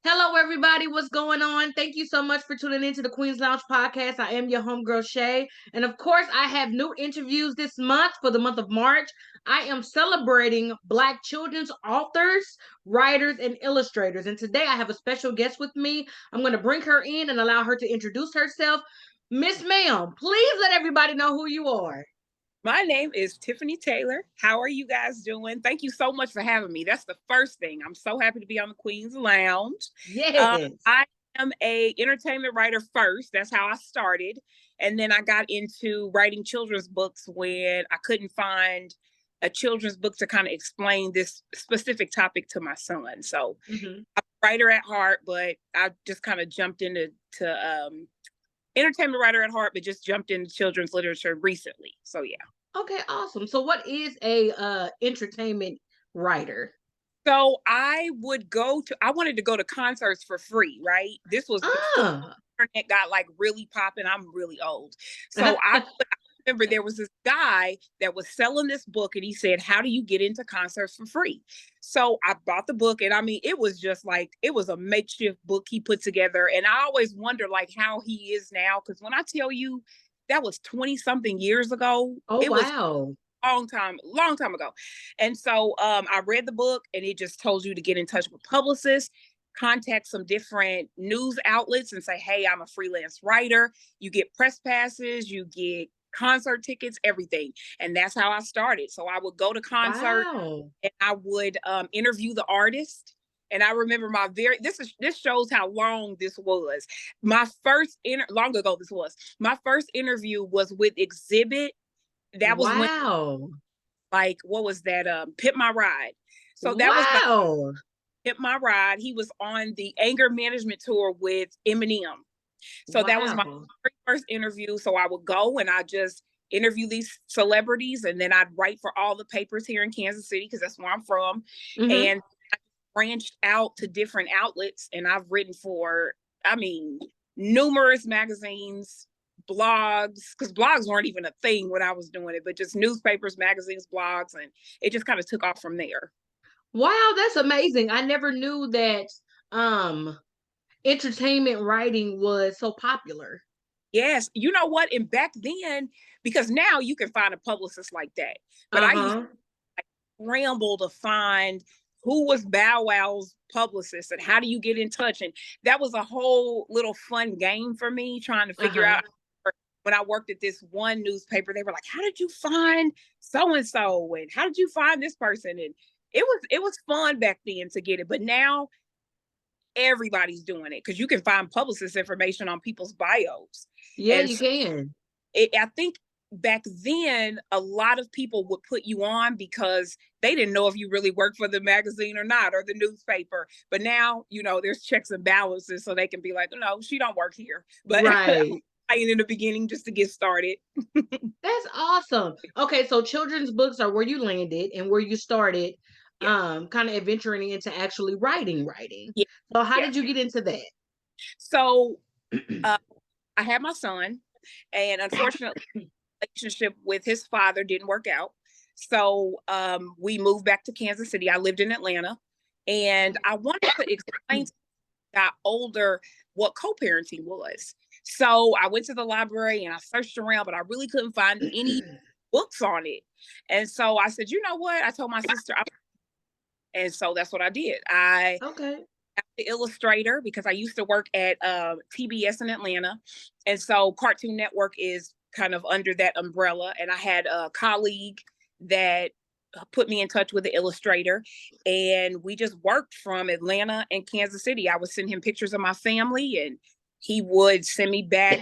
Hello, everybody. What's going on? Thank you so much for tuning into the Queen's Lounge podcast. I am your homegirl, Shay. And of course, I have new interviews this month for the month of March. I am celebrating Black children's authors, writers, and illustrators. And today I have a special guest with me. I'm going to bring her in and allow her to introduce herself. Miss Ma'am, please let everybody know who you are. My name is Tiffany Taylor. How are you guys doing? Thank you so much for having me. That's the first thing. I'm so happy to be on the Queen's Lounge. Yes. I am a entertainment writer first. That's how I started. And then I got into writing children's books when I couldn't find a children's book to kind of explain this specific topic to my son. So Mhm. I'm a writer at heart, but I just kind of jumped into entertainment writer at heart, but just jumped into children's literature recently. So yeah. Okay, awesome. So what is a entertainment writer? So I wanted to go to concerts for free, right? This was before Ah. the internet got like really popping. I'm really old. So I remember there was this guy that was selling this book and he said, "How do you get into concerts for free?" So I bought the book and I mean, it was just like, it was a makeshift book he put together. And I always wonder like how he is now. Cause when I tell you that was 20 something years ago, Oh, it was wow. long time ago. And so I read the book and it just told you to get in touch with publicists, contact some different news outlets and say, "Hey, I'm a freelance writer." You get press passes, you get concert tickets, everything. And that's how I started. So I would go to concerts Wow. and I would interview the artist. And I remember this shows how long this was. Long ago this was. My first interview was with Exhibit. That was when, Wow. like, what was that? Pit My Ride. So that was my Wow. Pit My Ride. He was on the anger management tour with Eminem. So that was my Wow. very first interview. So I would go and I just interview these celebrities, and then I'd write for all the papers here in Kansas City because that's where I'm from. Hmm. And I branched out to different outlets, and I've written for, I mean, numerous magazines, blogs, because blogs weren't even a thing when I was doing it, but just newspapers, magazines, blogs, and it just kind of took off from there. Wow, that's amazing. I never knew that um entertainment writing was so popular. Yes, you know what? And back then, because now you can find a publicist like that, but I used Uh-huh. to scramble to find who was Bow Wow's publicist and how do you get in touch. And that was a whole little fun game for me trying to figure Uh-huh. out. When I worked at this one newspaper, they were like, "How did you find so and so? And how did you find this person?" And it was fun back then to get it, but now everybody's doing it because you can find publicist information on people's bios. Yeah, And you can. I think back then a lot of people would put you on because they didn't know if you really worked for the magazine or not or the newspaper. But now, there's checks and balances so they can be like, "No, she don't work here." But Right. in the beginning just to get started. That's awesome. Okay, so children's books are where you landed and where you started Yeah. kind of adventuring into actually writing. Yeah. So how Yeah. did you get into that? So uh, I had my son, and unfortunately relationship with his father didn't work out. So we moved back to Kansas City. I lived in Atlanta, and I wanted to explain to got older what co-parenting was. So I went to the library and I searched around, but I really couldn't find any books on it. And so I said, "You know what?" I told my sister, and so that's what I did. I Okay. the illustrator because I used to work at TBS in Atlanta, and so Cartoon Network is kind of under that umbrella. And I had a colleague that put me in touch with the illustrator, and we just worked from Atlanta and Kansas City. I would send him pictures of my family, and he would send me back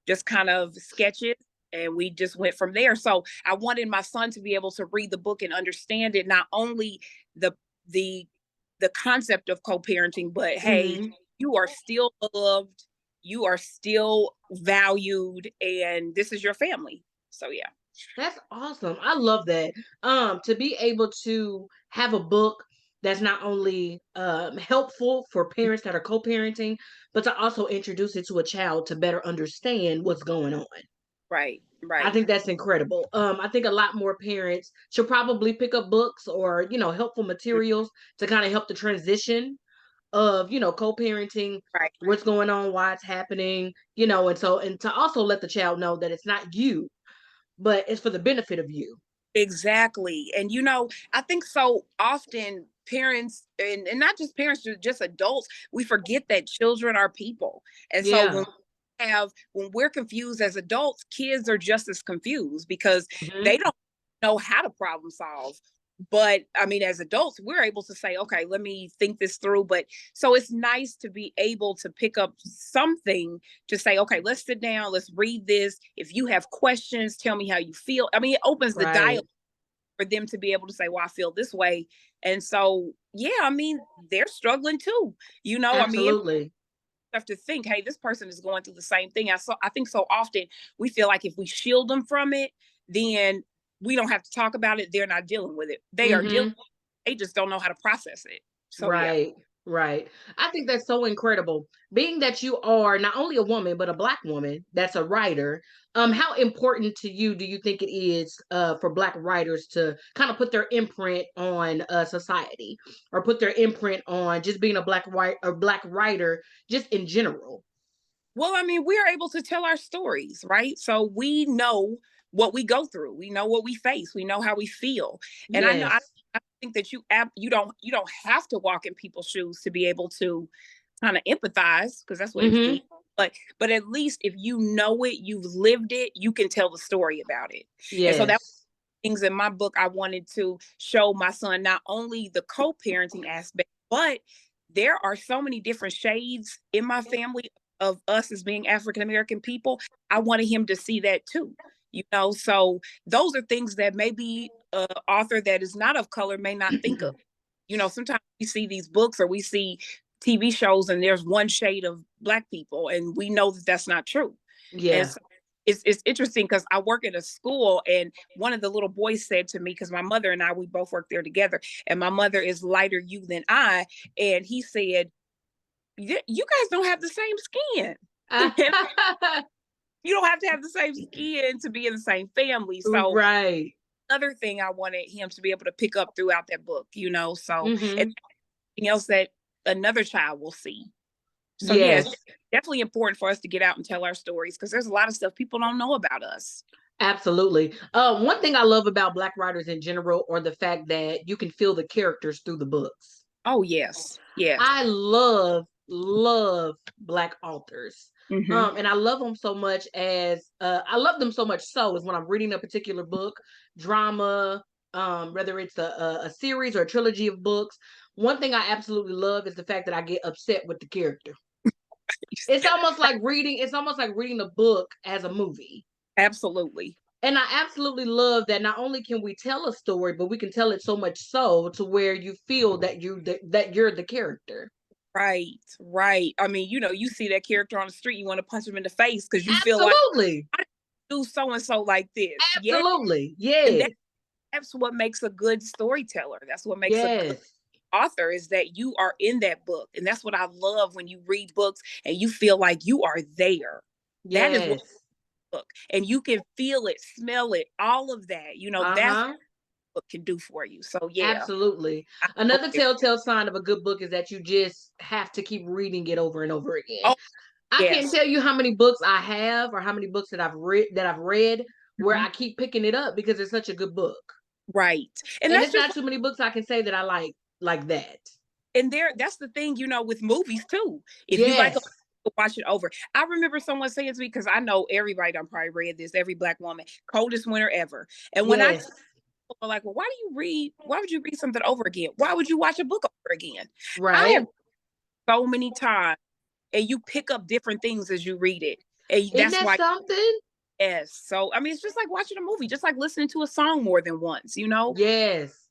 just kind of sketches. And we just went from there. So I wanted my son to be able to read the book and understand it, not only the the the concept of co-parenting, but hey, Hmm. you are still loved, you are still valued, and this is your family. So yeah. That's awesome. I love that. To be able to have a book that's not only helpful for parents that are co-parenting, but to also introduce it to a child to better understand what's going on. Right, I right. think that's incredible. I think a lot more parents should probably pick up books or helpful materials to kind of help the transition. of, co-parenting, Right. what's going on, why it's happening, and to also let the child know that it's not you, but it's for the benefit of you. Exactly. And I think so often parents and not just parents, just adults, we forget that children are people. And so Yeah. when we're confused as adults, kids are just as confused because Hmm. they don't know how to problem solve. But I mean, as adults, we're able to say, okay, let me think this through. But so it's nice to be able to pick up something to say, okay, let's sit down, let's read this. If you have questions, tell me how you feel. I mean, it opens the dialogue Right. for them to be able to say, well, I feel this way. And so, yeah, I mean, they're struggling too. I mean, Absolutely. have to think, hey, this person is going through the same thing. I think so often we feel like if we shield them from it, then we don't have to talk about it. They're not dealing with it. They are dealing. Hmm. They just don't know how to process it. So yeah. Right, right. I think that's so incredible. Being that you are not only a woman, but a Black woman that's a writer, how important to you do you think it is for Black writers to kind of put their imprint on society, or put their imprint on just being a Black writer just in general? Well, I mean, we are able to tell our stories, right? So we know what we go through. We know what we face. We know how we feel. And Yes. I think that you don't have to walk in people's shoes to be able to kind of empathize because that's what empathy is. Mm-hmm. But at least if you know it, you've lived it, you can tell the story about it. And so that Yes. things in my book I wanted to show my son not only the co-parenting aspect, but there are so many different shades in my family of us as being African American people. I wanted him to see that too. So those are things that maybe an author that is not of color may not think of. Sometimes we see these books or we see TV shows and there's one shade of Black people, and we know that that's not true. And Yeah. so it's interesting because I work at a school, and one of the little boys said to me, because my mother and I, we both work there together, and my mother is lighter you than I, and he said, you guys don't have the same skin. And you don't have to have the same skin to be in the same family. So Right. another thing I wanted him to be able to pick up throughout that book. So and Mm-hmm. anything else that another child will see. So yeah, it's Yes. definitely important for us to get out and tell our stories because there's a lot of stuff people don't know about us. Absolutely. One thing I love about Black writers in general, or the fact that you can feel the characters through the books. Oh yes, yes. I love Black authors. Hmm. And I love them so much as I love them so much so is when I'm reading a particular book, drama, whether it's a series or a trilogy of books. One thing I absolutely love is the fact that I get upset with the character. It's almost like reading the book as a movie. Absolutely. And I absolutely love that not only can we tell a story, but we can tell it so much so to where you feel that you're the character. Right, right. I mean, you see that character on the street, you want to punch him in the face because you feel like Absolutely. I do so and so like this. Yeah. Absolutely. And Yes. that's what makes a good storyteller. That's what makes a good Yes. author is that you are in that book. And that's what I love when you read books and you feel like you are there. That is what Yes. book. And you can feel it, smell it, all of that. That's Uh-huh. what can do for you. So yeah. Absolutely. I Another totally- telltale sign of a good book is that you just have to keep reading it over and over again. oh I can't yes. tell you how many books I have or how many books that I've read where Mhm. I keep picking it up because it's such a good book. Right. And And that's it's just not too many books I can say that I like that. and that's the thing, with movies too. If you like Yes. watch it over. I remember someone saying to me, because I know everybody done probably read this, every Black woman, coldest winter ever. And when I Yes. tell people like, well, why would you read something over again? Why would you watch a book over again? I Right. have so many times and you pick up different things as you read it. And Isn't that's that why something? yes. So I mean it's just like watching a movie, just like listening to a song more than once. Yes.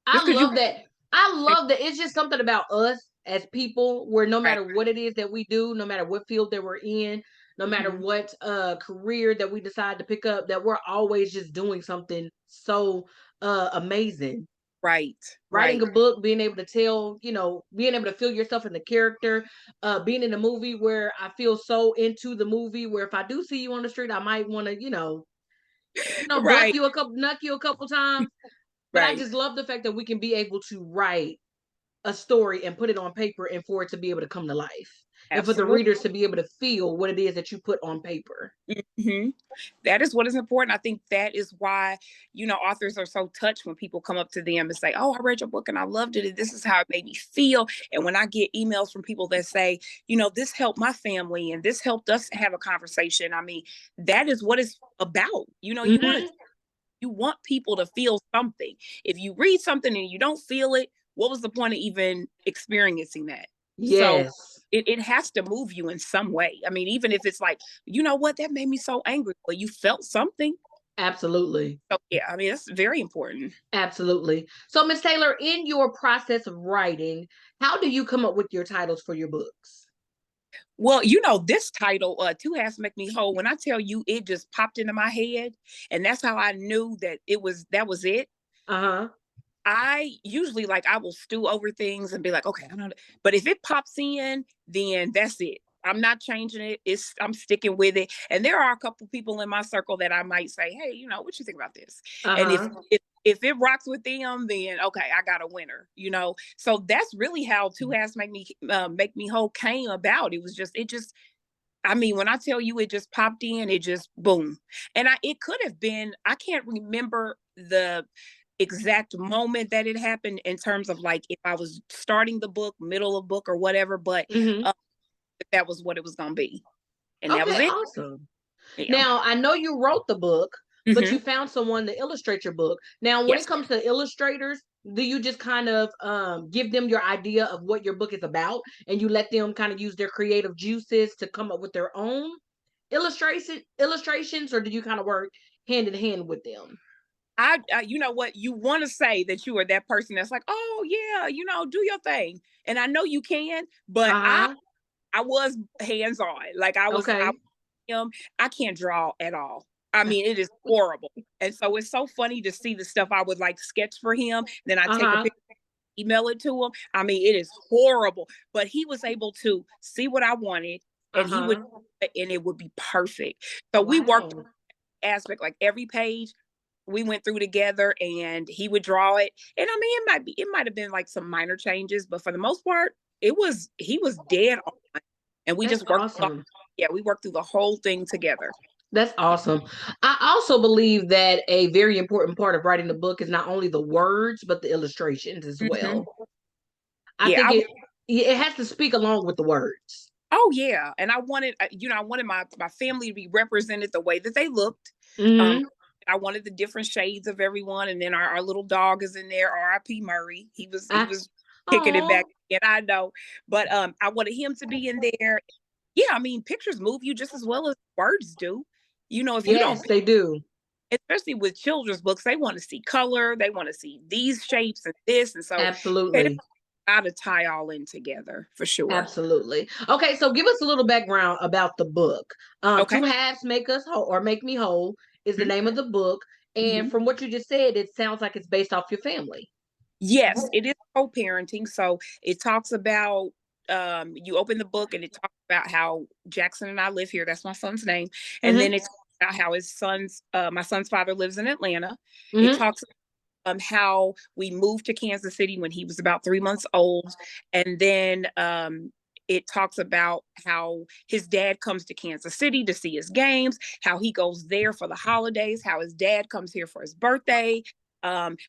I Just because you love that. I love that. It's just something about us as people where no right. matter what it is that we do, no matter what field that we're in, no matter Mhm. what career that we decide to pick up, that we're always just doing something so amazing. Right. Writing Right. a book, being able to tell, being able to feel yourself in the character, being in a movie where I feel so into the movie where if I do see you on the street, I might want to, Right. knock you a couple times. But I Right. just love the fact that we can be able to write a story and put it on paper and for it to be able to come to life and for the Absolutely. readers to be able to feel what it is that you put on paper. Hmm. That is what is important. I think that is why, authors are so touched when people come up to them and say, "Oh, I read your book and I loved it. And this is how it made me feel." And when I get emails from people that say, "This helped my family and this helped us have a conversation." I mean, that is what it's about. Mm-hmm. You want people to feel something. If you read something and you don't feel it, what was the point of even experiencing that? So Yes, it has to move you in some way. I mean, even if it's like, you know what, that made me so angry, but you felt something. absolutely. So yeah, I mean, that's very important. Absolutely. So, Miss Taylor, in your process of writing, how do you come up with your titles for your books? Well, this title, Two Halves Make Me Whole, when I tell you it just popped into my head, and that's how I knew that was it. Uh huh. I usually like I will stew over things and be like, okay, I don't know. But if it pops in, then that's it. I'm not changing it. I'm sticking with it. And there are a couple people in my circle that I might say, hey, what you think about this? Uh And if huh. if it rocks with them, then okay, I got a winner. So that's really how Two Halves Make Me Whole came about. It just I mean, when I tell you it just popped in, it just boom. And it could have been, I can't remember the exact moment that it happened in terms of like if I was starting the book, middle of book or whatever, but Mm-hmm. uh, that was what it was going to be. And that was Okay, it. awesome. Yeah. Now, I know you wrote the book, but Hmm. you found someone to illustrate your book. Now, when it Yes. comes to illustrators, do you just kind of give them your idea of what your book is about and you let them kind of use their creative juices to come up with their own illustrations, or do you kind of work hand in hand with them? You know what, you want to say that you are that person that's like, oh yeah, do your thing, and I know you can, but I Uh-huh. I was hands on, like I Okay. him. I can't draw at all. I mean, it is horrible. And so it's so funny to see the stuff I would like sketch for him. Then I take a Uh-huh. picture, email it to him. I mean, it is horrible. But he was able to see what I wanted and Uh-huh. and it would be perfect. So we worked Wow. aspect like every page we went through together and he would draw it. And I mean, it might have been like some minor changes, but for the most part, he was dead on. And we That's just awesome. yeah, we worked through the whole thing together. That's awesome. I also believe that a very important part of writing the book is not only the words, but the illustrations as Hmm. well. I Yeah, think it has to speak along with the words. oh yeah, and I wanted, I wanted my family to be represented the way that they looked. Um, Mm-hmm. I wanted the different shades of everyone, and then our little dog is in there. R.I.P. Murray. He was kicking it back, Oh, and I know, but I wanted him to be in there. Yeah, I mean, pictures move you just as well as words do. If you don't, yes, they do. especially with children's books, they want to see color, they want to see these shapes and this, and so okay, Absolutely. got to tie all in together for sure. Absolutely. Okay, so give us a little background about the book. Okay. Two halves make us whole or make me whole is the name of the book. And Mm-hmm. from what you just said, it sounds like it's based off your family. Yes, it is co-parenting. So it talks about you open the book and it talks about how Jackson and I live here. That's my son's name. And then Mm-hmm. it's about how my son's father lives in Atlanta. It Mm-hmm. talks how we moved to Kansas City when he was about 3 months old. And then it talks about how his dad comes to Kansas City to see his games, how he goes there for the holidays, how his dad comes here for his birthday.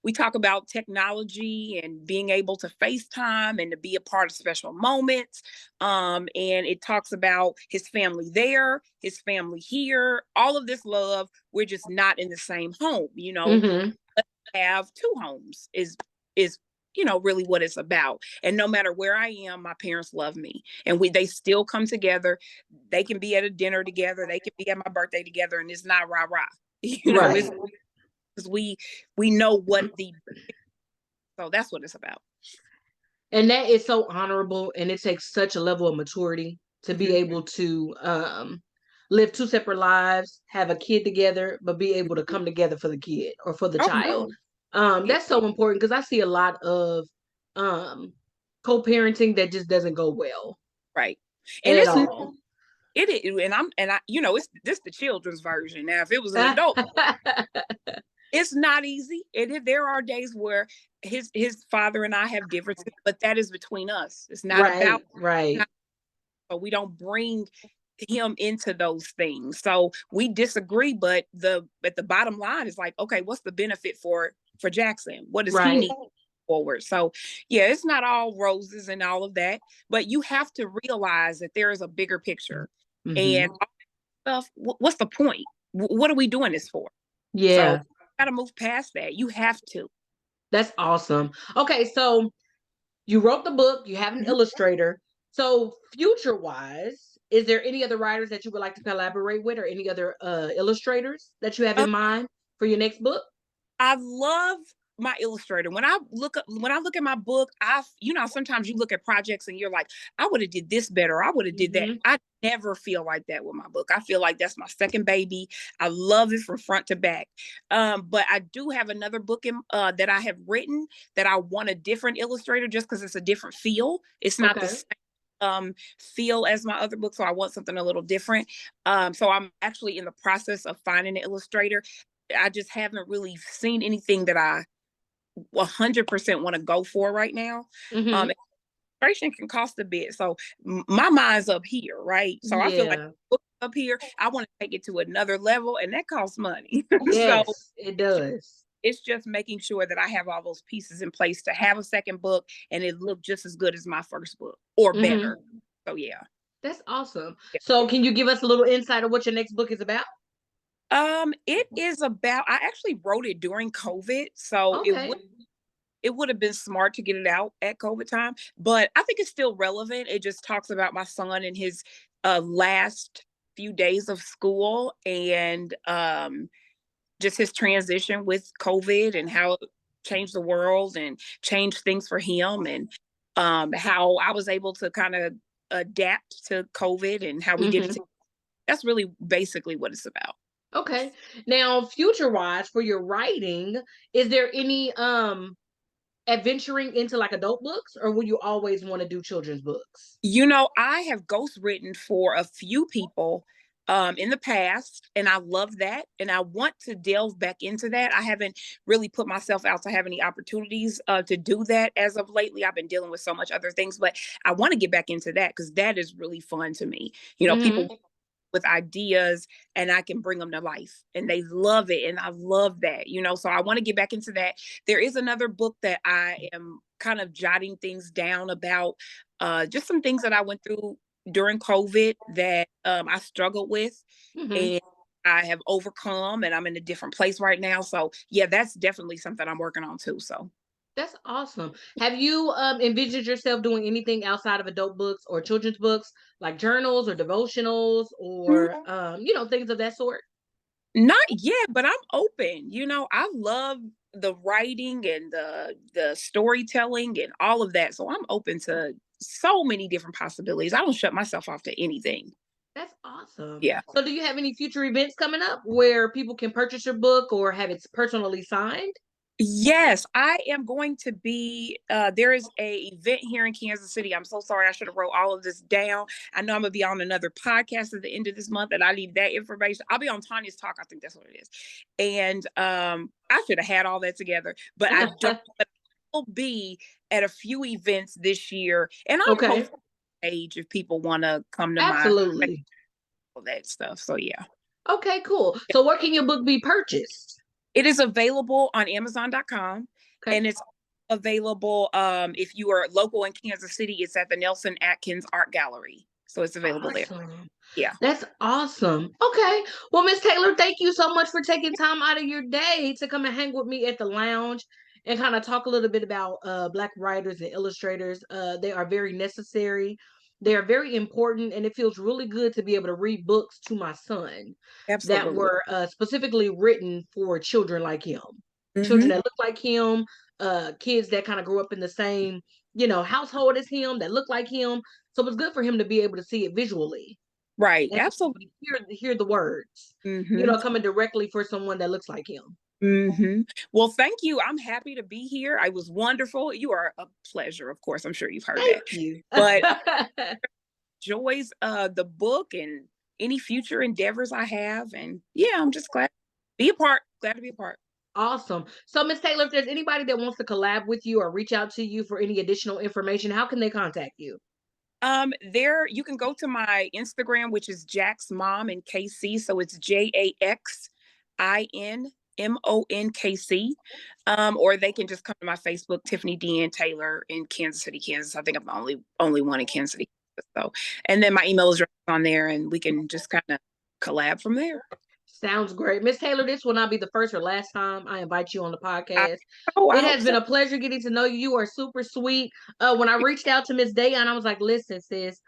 We talk about technology and being able to FaceTime and to be a part of special moments. And it talks about his family there, his family here, all of this love. We're just not in the same home. Mm-hmm. Have two homes is really what it's about. And no matter where I am, my parents love me, and they still come together. They can be at a dinner together, they can be at my birthday together, and it's not rah rah. It's Right. because we know what the so that's what it's about. And that is so honorable, and it takes such a level of maturity to be Hmm. able to live two separate lives, have a kid together, but be able to come together for the kid or for the Oh child. yeah, That's so important because I see a lot of um co-parenting that just doesn't go well right. And at all. it is, and I it's this the children's version. Now if it was an adult, It's not easy. There are days where his father and I have differences, but that is between us. It's not about, Right, right, not, so we don't bring him into those things. So we disagree, but the bottom line is like, okay, what's the benefit for Jackson? What does he right. need forward? So yeah, it's not all roses and all of that, but you have to realize that there is a bigger picture. And Hmm. all that stuff, what's the point? What are we doing this for? So Yeah, got to move past that. You have to. that's awesome. Okay, so you wrote the book, you have an Mhm. illustrator. So, future wise, is there any other writers that you would like to collaborate with, or any other illustrators that you have in mind for your next book? I love my illustrator. When I look at my book, sometimes you look at projects and you're like, I would have did this better. I would have did that. Hmm. I never feel like that with my book. I feel like that's my second baby. I love it from front to back. But I do have another book that I have written that I want a different illustrator just because it's a different feel. It's not the Okay. same feel as my other book, so I want something a little different. So I'm actually in the process of finding an illustrator. I just haven't really seen anything that I 100% want to go for right now. Hmm. Illustration can cost a bit, so my mind's up here, right? So I feel like Yeah. up here, I want to take it to another level, and that costs money. So Yes, it does. it's just making sure that I have all those pieces in place to have a second book and it look just as good as my first book or better. Hmm. So yeah. That's awesome. Yeah. So, can you give us a little insight of what your next book is about? It is about. I actually wrote it during COVID, so Okay. it would have been smart to get it out at COVID time, but I think it's still relevant. It just talks about my son and his last few days of school and just his transition with COVID and how it changed the world and changed things for him and how I was able to kind of adapt to COVID and how we did it. Hmm. That's really basically what it's about. Okay. Now, future wise, for your writing, is there any adventuring into like adult books, or will you always want to do children's books? I have ghost written for a few people in the past, and I love that. And I want to delve back into that. I haven't really put myself out to have any opportunities to do that as of lately. I've been dealing with so much other things, but I want to get back into that because that is really fun to me. Hmm. People with ideas and I can bring them to life and they love it. And I love that, so I want to get back into that. There is another book that I am kind of jotting things down about just some things that I went through during COVID that I struggled with Hmm. and I have overcome and I'm in a different place right now. So yeah, that's definitely something I'm working on too. So That's awesome. Have you envisioned yourself doing anything outside of adult books or children's books, like journals or devotionals or things of that sort? not yet, but I'm open. I love the writing and the storytelling and all of that. So I'm open to so many different possibilities. I don't shut myself off to anything. That's awesome. Yeah. So, do you have any future events coming up where people can purchase your book or have it personally signed? Yes, I am going to be there is a event here in Kansas City. I'm so sorry I should have wrote all of this down. I know I'm gonna be on another podcast at the end of this month and I need that information. I'll be on Tanya's talk, I think that's what it is. And I should have had all that together, but I don't, but I will be at a few events this year and I'm Okay. posting page if people want to come to my Absolutely. all that stuff. So yeah. Okay, cool. So, where can your book be purchased? It is available on Amazon.com Okay. and it's available if you are local in Kansas City, it's at the Nelson Atkins Art Gallery. So it's available there. Awesome. Yeah, That's awesome. Okay. Well, Miss Taylor, thank you so much for taking time out of your day to come and hang with me at the lounge and kind of talk a little bit about Black writers and illustrators. They are very necessary. They are very important, and it feels really good to be able to read books to my son that absolutely. were specifically written for children like him, children Hmm. that look like him, kids that kind of grew up in the same, household as him, that look like him. So it's good for him to be able to see it visually Right, and absolutely. hear the words, Hmm. coming directly for someone that looks like him. Hmm. Well, thank you. I'm happy to be here. I was wonderful. You are a pleasure, of course. I'm sure you've heard Thank that. you. But joys the book and any future endeavors I have. And yeah, I'm just glad to be a part. Glad to be a part. Awesome. So, Miss Taylor, if there's anybody that wants to collab with you or reach out to you for any additional information, how can they contact you? There you can go to my Instagram, which is Jack's Mom in KC. So it's JAXINMONKC. Or they can just come to my Facebook, Tiffany Deanne Taylor in Kansas City, Kansas. I think I'm the only one in Kansas City. So, and then my email is right on there, and we can just kind of collab from there. Sounds great. Miss Taylor, this will not be the first or last time I invite you on the I, podcast. oh, I It hope has been so. a pleasure getting to know you. You are super sweet. When I reached out to Miss Dayon, I was like, listen, sis,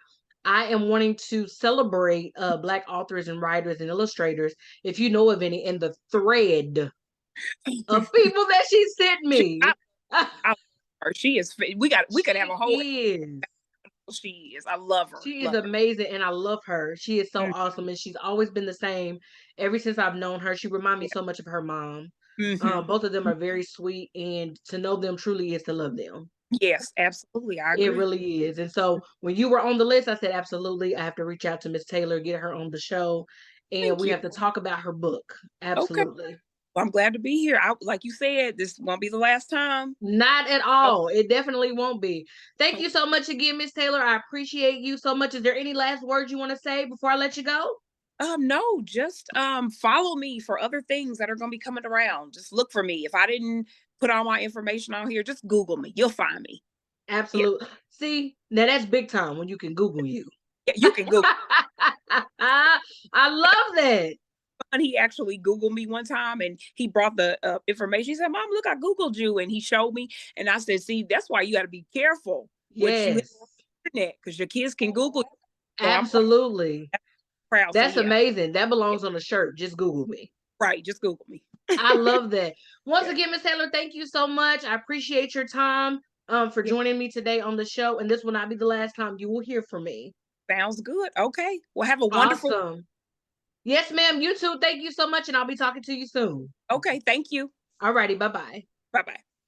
I am wanting to celebrate Black authors and writers and illustrators. If you know of any, in the thread of people that she sent she, me. I love her. She is. We could have She a whole. is. She is. I love her. She is Love her. amazing and I love her. She is so Mm, awesome and she's always been the same ever since I've known her. She reminds me yeah. so much of her mom. Hmm. Both of them are very sweet and to know them truly is to love them. Yes, absolutely. I It agree. really is. And so when you were on the list, I said, absolutely. I have to reach out to Miss Taylor, get her on the show, and Thank we you. have to talk about her book. Okay. Absolutely. Well, I'm glad to be here. Like you said, this won't be the last time. Not at Oh, all. It definitely won't be. Thank oh, you so much again, Miss Taylor. I appreciate you so much. Is there any last words you want to say before I let you go? no, just follow me for other things that are going to be coming around. Just look for me. If I didn't put all my information on here, just Google me. You'll find me. Yeah, Absolutely. See, now that's big time when you can Google you. yeah, you can Google. I love that. And he actually Googled me one time, and he brought the information. He said, "Mom, look, I Googled you," and he showed me. And I said, "See, that's why you got to be careful what you hit Yes, on the internet, because your kids can Google you." So I'm absolutely. proud. So That's yeah, amazing. That yeah, belongs on a shirt. Just Google me. right. Just Google me. I love that. Once Yeah, again, Miss Taylor, thank you so much. I appreciate your time for yeah. joining me today on the show. And this will not be the last time you will hear from me. Sounds good. Okay. Well, have a wonderful. Awesome. Yes, ma'am. You too. Thank you so much. And I'll be talking to you soon. Okay. Thank you. All righty. Bye bye. Bye bye.